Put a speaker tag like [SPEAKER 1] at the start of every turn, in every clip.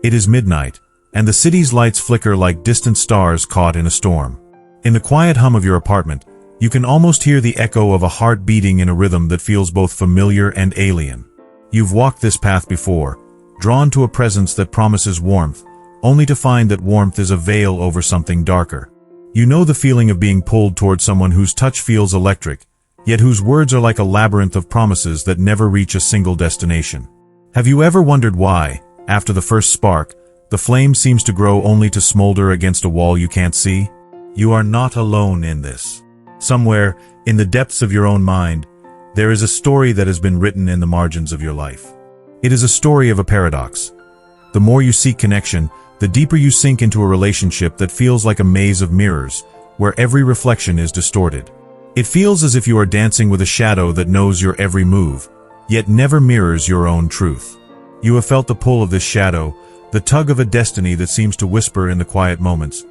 [SPEAKER 1] It is midnight, and the city's lights flicker like distant stars caught in a storm. In the quiet hum of your apartment, you can almost hear the echo of a heart beating in a rhythm that feels both familiar and alien. You've walked this path before, drawn to a presence that promises warmth, only to find that warmth is a veil over something darker. You know the feeling of being pulled toward someone whose touch feels electric, yet whose words are like a labyrinth of promises that never reach a single destination. Have you ever wondered why, after the first spark, the flame seems to grow only to smolder against a wall you can't see? You are not alone in this. Somewhere, in the depths of your own mind, there is a story that has been written in the margins of your life. It is a story of a paradox. The more you seek connection, the deeper you sink into a relationship that feels like a maze of mirrors, where every reflection is distorted. It feels as if you are dancing with a shadow that knows your every move, yet never mirrors your own truth. You have felt the pull of this shadow, the tug of a destiny that seems to whisper in the quiet moments,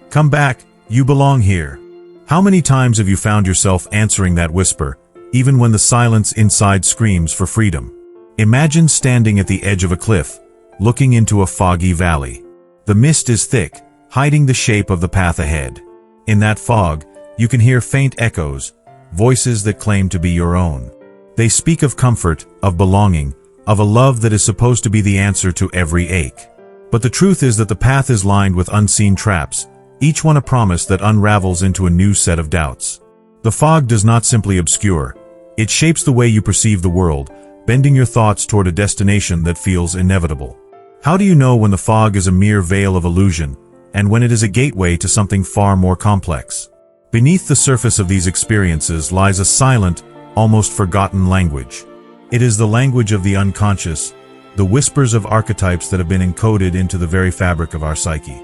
[SPEAKER 1] "Come back, you belong here." How many times have you found yourself answering that whisper, even when the silence inside screams for freedom? Imagine standing at the edge of a cliff, looking into a foggy valley. The mist is thick, hiding the shape of the path ahead. In that fog, you can hear faint echoes, voices that claim to be your own. They speak of comfort, of belonging, of a love that is supposed to be the answer to every ache. But the truth is that the path is lined with unseen traps, each one a promise that unravels into a new set of doubts. The fog does not simply obscure, it shapes the way you perceive the world, bending your thoughts toward a destination that feels inevitable. How do you know when the fog is a mere veil of illusion, and when it is a gateway to something far more complex? Beneath the surface of these experiences lies a silent, almost forgotten language. It is the language of the unconscious, the whispers of archetypes that have been encoded into the very fabric of our psyche.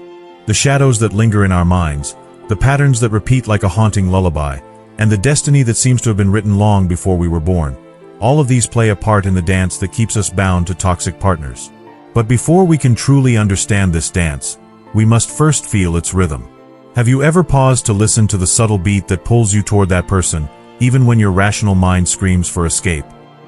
[SPEAKER 1] The shadows that linger in our minds, the patterns that repeat like a haunting lullaby, and the destiny that seems to have been written long before we were born. All of these play a part in the dance that keeps us bound to toxic partners. But before we can truly understand this dance, we must first feel its rhythm. Have you ever paused to listen to the subtle beat that pulls you toward that person, even when your rational mind screams for escape?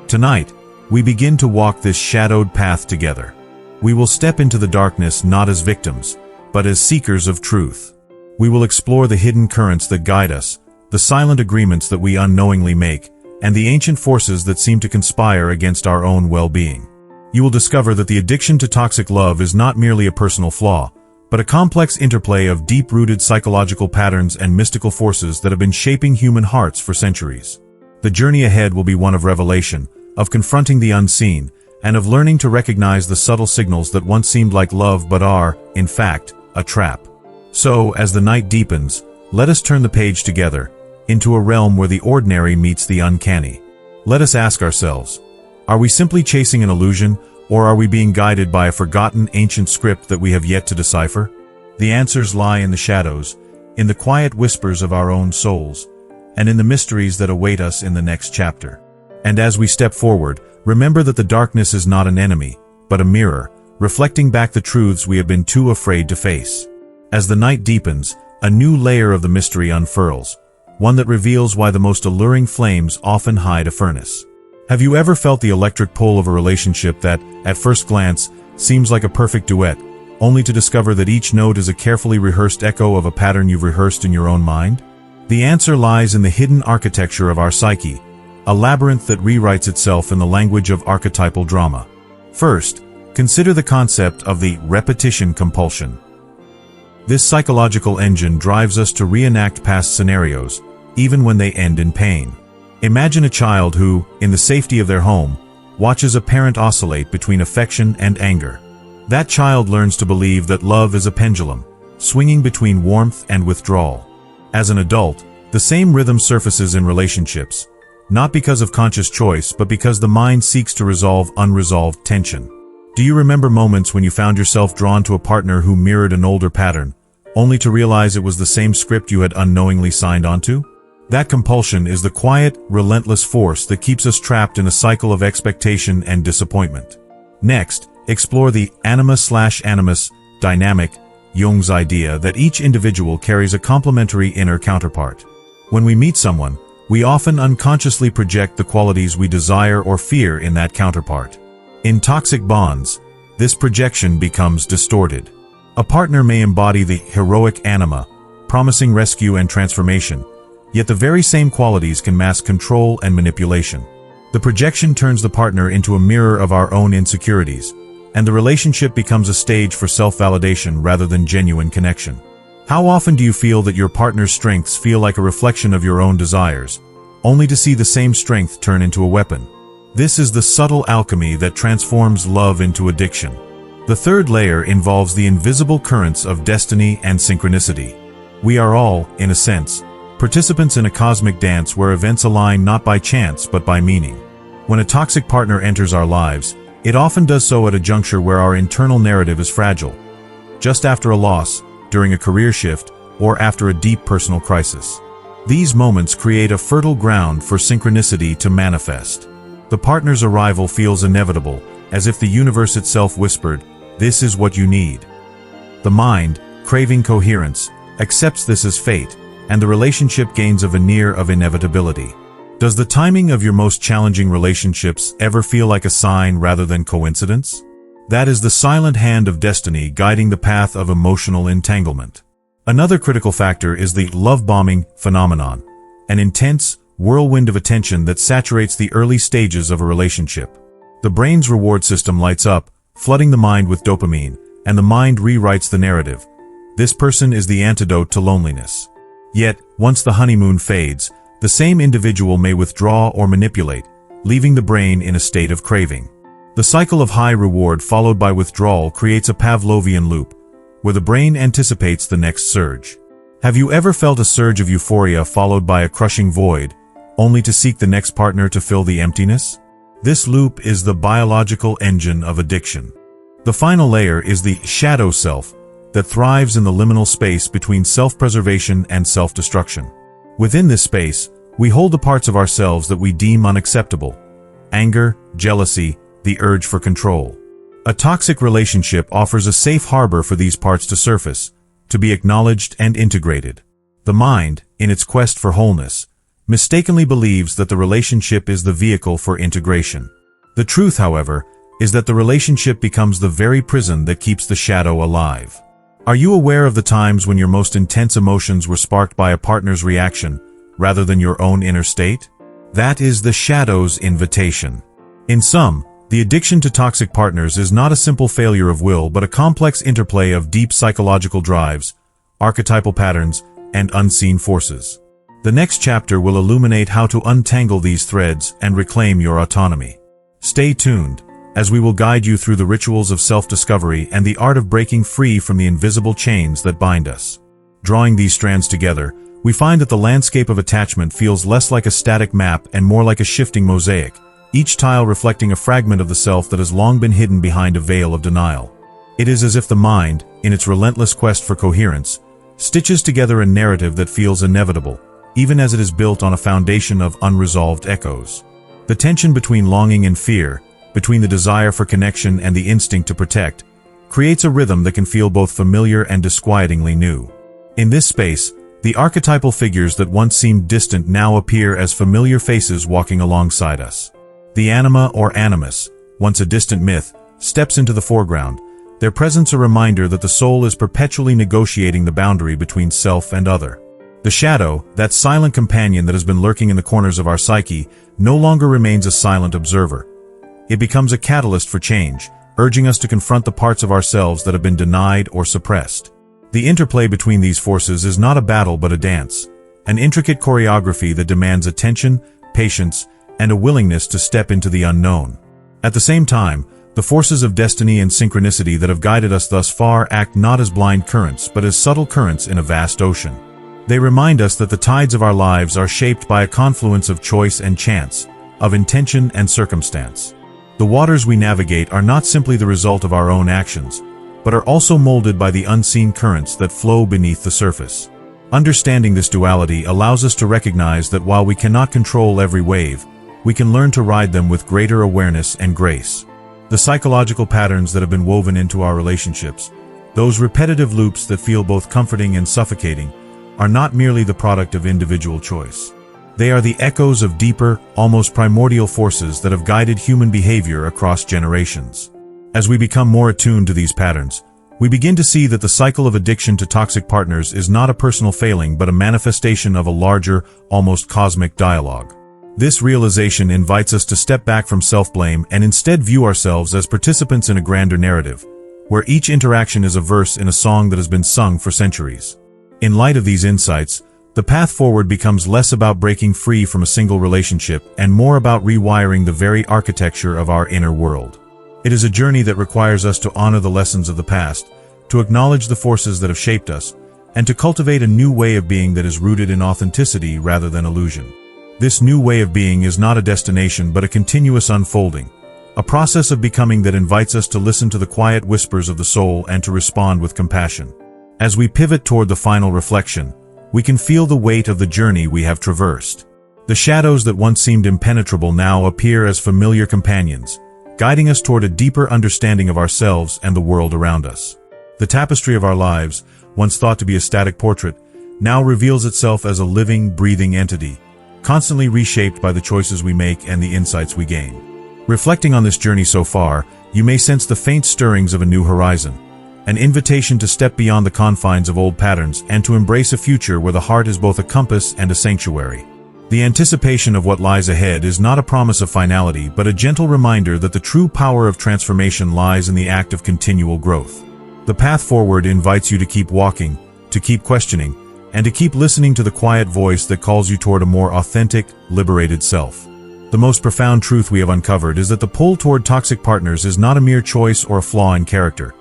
[SPEAKER 1] Tonight, we begin to walk this shadowed path together. We will step into the darkness not as victims, but as seekers of truth. We will explore the hidden currents that guide us, the silent agreements that we unknowingly make, and the ancient forces that seem to conspire against our own well-being. You will discover that the addiction to toxic love is not merely a personal flaw, but a complex interplay of deep-rooted psychological patterns and mystical forces that have been shaping human hearts for centuries. The journey ahead will be one of revelation, of confronting the unseen, and of learning to recognize the subtle signals that once seemed like love but are, in fact, a trap. So, as the night deepens, let us turn the page together, into a realm where the ordinary meets the uncanny. Let us ask ourselves, are we simply chasing an illusion, or are we being guided by a forgotten ancient script that we have yet to decipher? The answers lie in the shadows, in the quiet whispers of our own souls, and in the mysteries that await us in the next chapter. And as we step forward, remember that the darkness is not an enemy, but a mirror, reflecting back the truths we have been too afraid to face. As the night deepens, a new layer of the mystery unfurls, one that reveals why the most alluring flames often hide a furnace. Have you ever felt the electric pull of a relationship that, at first glance, seems like a perfect duet, only to discover that each note is a carefully rehearsed echo of a pattern you've rehearsed in your own mind? The answer lies in the hidden architecture of our psyche, a labyrinth that rewrites itself in the language of archetypal drama. First, consider the concept of the repetition compulsion. This psychological engine drives us to reenact past scenarios, even when they end in pain. Imagine a child who, in the safety of their home, watches a parent oscillate between affection and anger. That child learns to believe that love is a pendulum, swinging between warmth and withdrawal. As an adult, the same rhythm surfaces in relationships, not because of conscious choice, but because the mind seeks to resolve unresolved tension. Do you remember moments when you found yourself drawn to a partner who mirrored an older pattern, only to realize it was the same script you had unknowingly signed onto? That compulsion is the quiet, relentless force that keeps us trapped in a cycle of expectation and disappointment. Next, explore the anima/animus dynamic, Jung's idea that each individual carries a complementary inner counterpart. When we meet someone, we often unconsciously project the qualities we desire or fear in that counterpart. In toxic bonds, this projection becomes distorted. A partner may embody the heroic anima, promising rescue and transformation, yet the very same qualities can mask control and manipulation. The projection turns the partner into a mirror of our own insecurities, and the relationship becomes a stage for self-validation rather than genuine connection. How often do you feel that your partner's strengths feel like a reflection of your own desires, only to see the same strength turn into a weapon? This is the subtle alchemy that transforms love into addiction. The third layer involves the invisible currents of destiny and synchronicity. We are all, in a sense, participants in a cosmic dance where events align not by chance but by meaning. When a toxic partner enters our lives, it often does so at a juncture where our internal narrative is fragile. Just after a loss, during a career shift, or after a deep personal crisis. These moments create a fertile ground for synchronicity to manifest. The partner's arrival feels inevitable, as if the universe itself whispered, "This is what you need." The mind, craving coherence, accepts this as fate, and the relationship gains a veneer of inevitability. Does the timing of your most challenging relationships ever feel like a sign rather than coincidence? That is the silent hand of destiny guiding the path of emotional entanglement. Another critical factor is the love bombing phenomenon, an intense whirlwind of attention that saturates the early stages of a relationship. The brain's reward system lights up, flooding the mind with dopamine, and the mind rewrites the narrative. This person is the antidote to loneliness. Yet, once the honeymoon fades, the same individual may withdraw or manipulate, leaving the brain in a state of craving. The cycle of high reward followed by withdrawal creates a Pavlovian loop, where the brain anticipates the next surge. Have you ever felt a surge of euphoria followed by a crushing void, only to seek the next partner to fill the emptiness? This loop is the biological engine of addiction. The final layer is the shadow self, that thrives in the liminal space between self-preservation and self-destruction. Within this space, we hold the parts of ourselves that we deem unacceptable: anger, jealousy, the urge for control. A toxic relationship offers a safe harbor for these parts to surface, to be acknowledged and integrated. The mind, in its quest for wholeness, mistakenly believes that the relationship is the vehicle for integration. The truth, however, is that the relationship becomes the very prison that keeps the shadow alive. Are you aware of the times when your most intense emotions were sparked by a partner's reaction, rather than your own inner state? That is the shadow's invitation. In sum, the addiction to toxic partners is not a simple failure of will but a complex interplay of deep psychological drives, archetypal patterns, and unseen forces. The next chapter will illuminate how to untangle these threads and reclaim your autonomy. Stay tuned, as we will guide you through the rituals of self-discovery and the art of breaking free from the invisible chains that bind us. Drawing these strands together, we find that the landscape of attachment feels less like a static map and more like a shifting mosaic, each tile reflecting a fragment of the self that has long been hidden behind a veil of denial. It is as if the mind, in its relentless quest for coherence, stitches together a narrative that feels inevitable, even as it is built on a foundation of unresolved echoes. The tension between longing and fear, between the desire for connection and the instinct to protect, creates a rhythm that can feel both familiar and disquietingly new. In this space, the archetypal figures that once seemed distant now appear as familiar faces walking alongside us. The anima or animus, once a distant myth, steps into the foreground, their presence a reminder that the soul is perpetually negotiating the boundary between self and other. The shadow, that silent companion that has been lurking in the corners of our psyche, no longer remains a silent observer. It becomes a catalyst for change, urging us to confront the parts of ourselves that have been denied or suppressed. The interplay between these forces is not a battle but a dance, an intricate choreography that demands attention, patience, and a willingness to step into the unknown. At the same time, the forces of destiny and synchronicity that have guided us thus far act not as blind currents but as subtle currents in a vast ocean. They remind us that the tides of our lives are shaped by a confluence of choice and chance, of intention and circumstance. The waters we navigate are not simply the result of our own actions, but are also molded by the unseen currents that flow beneath the surface. Understanding this duality allows us to recognize that while we cannot control every wave, we can learn to ride them with greater awareness and grace. The psychological patterns that have been woven into our relationships, those repetitive loops that feel both comforting and suffocating, are not merely the product of individual choice. They are the echoes of deeper, almost primordial forces that have guided human behavior across generations. As we become more attuned to these patterns, we begin to see that the cycle of addiction to toxic partners is not a personal failing but a manifestation of a larger, almost cosmic dialogue. This realization invites us to step back from self-blame and instead view ourselves as participants in a grander narrative, where each interaction is a verse in a song that has been sung for centuries. In light of these insights, the path forward becomes less about breaking free from a single relationship and more about rewiring the very architecture of our inner world. It is a journey that requires us to honor the lessons of the past, to acknowledge the forces that have shaped us, and to cultivate a new way of being that is rooted in authenticity rather than illusion. This new way of being is not a destination but a continuous unfolding, a process of becoming that invites us to listen to the quiet whispers of the soul and to respond with compassion. As we pivot toward the final reflection, we can feel the weight of the journey we have traversed. The shadows that once seemed impenetrable now appear as familiar companions, guiding us toward a deeper understanding of ourselves and the world around us. The tapestry of our lives, once thought to be a static portrait, now reveals itself as a living, breathing entity, constantly reshaped by the choices we make and the insights we gain. Reflecting on this journey so far, you may sense the faint stirrings of a new horizon, an invitation to step beyond the confines of old patterns and to embrace a future where the heart is both a compass and a sanctuary. The anticipation of what lies ahead is not a promise of finality but a gentle reminder that the true power of transformation lies in the act of continual growth. The path forward invites you to keep walking, to keep questioning, and to keep listening to the quiet voice that calls you toward a more authentic, liberated self. The most profound truth we have uncovered is that the pull toward toxic partners is not a mere choice or a flaw in character.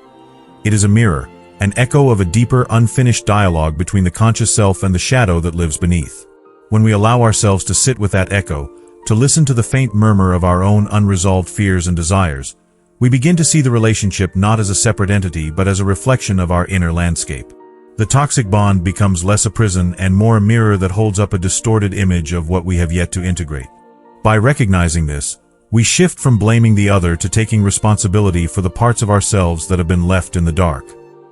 [SPEAKER 1] It is a mirror, an echo of a deeper, unfinished dialogue between the conscious self and the shadow that lives beneath. When we allow ourselves to sit with that echo, to listen to the faint murmur of our own unresolved fears and desires, we begin to see the relationship not as a separate entity but as a reflection of our inner landscape. The toxic bond becomes less a prison and more a mirror that holds up a distorted image of what we have yet to integrate. By recognizing this, we shift from blaming the other to taking responsibility for the parts of ourselves that have been left in the dark.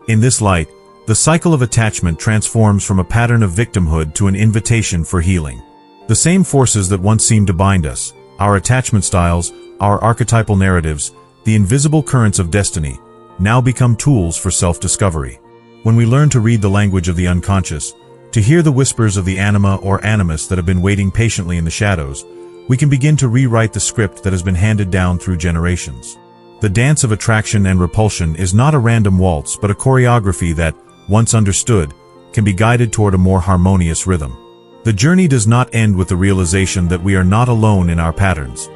[SPEAKER 1] In this light, the cycle of attachment transforms from a pattern of victimhood to an invitation for healing. The same forces that once seemed to bind us, our attachment styles, our archetypal narratives, the invisible currents of destiny, now become tools for self-discovery. When we learn to read the language of the unconscious, to hear the whispers of the anima or animus that have been waiting patiently in the shadows, we can begin to rewrite the script that has been handed down through generations. The dance of attraction and repulsion is not a random waltz but a choreography that, once understood, can be guided toward a more harmonious rhythm. The journey does not end with the realization that we are not alone in our patterns.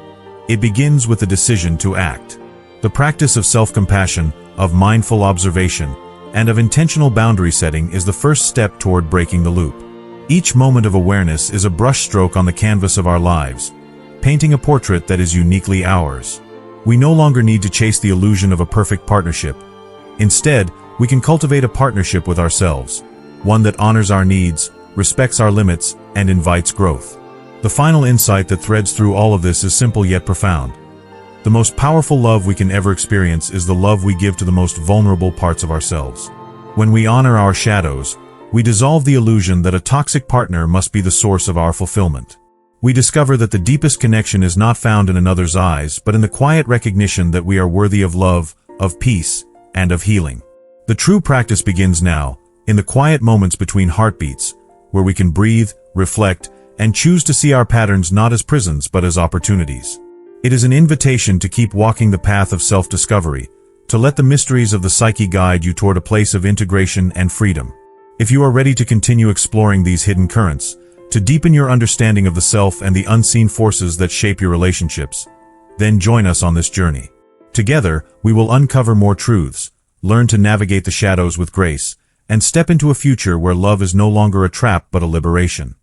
[SPEAKER 1] It begins with the decision to act. The practice of self-compassion, of mindful observation, and of intentional boundary setting is the first step toward breaking the loop. Each moment of awareness is a brushstroke on the canvas of our lives, painting a portrait that is uniquely ours. We no longer need to chase the illusion of a perfect partnership. Instead, we can cultivate a partnership with ourselves, one that honors our needs, respects our limits, and invites growth. The final insight that threads through all of this is simple yet profound. The most powerful love we can ever experience is the love we give to the most vulnerable parts of ourselves. When we honor our shadows, we dissolve the illusion that a toxic partner must be the source of our fulfillment. We discover that the deepest connection is not found in another's eyes, but in the quiet recognition that we are worthy of love, of peace, and of healing. The true practice begins now, in the quiet moments between heartbeats, where we can breathe, reflect, and choose to see our patterns not as prisons but as opportunities. It is an invitation to keep walking the path of self-discovery, to let the mysteries of the psyche guide you toward a place of integration and freedom. If you are ready to continue exploring these hidden currents, to deepen your understanding of the self and the unseen forces that shape your relationships, then join us on this journey. Together, we will uncover more truths, learn to navigate the shadows with grace, and step into a future where love is no longer a trap but a liberation.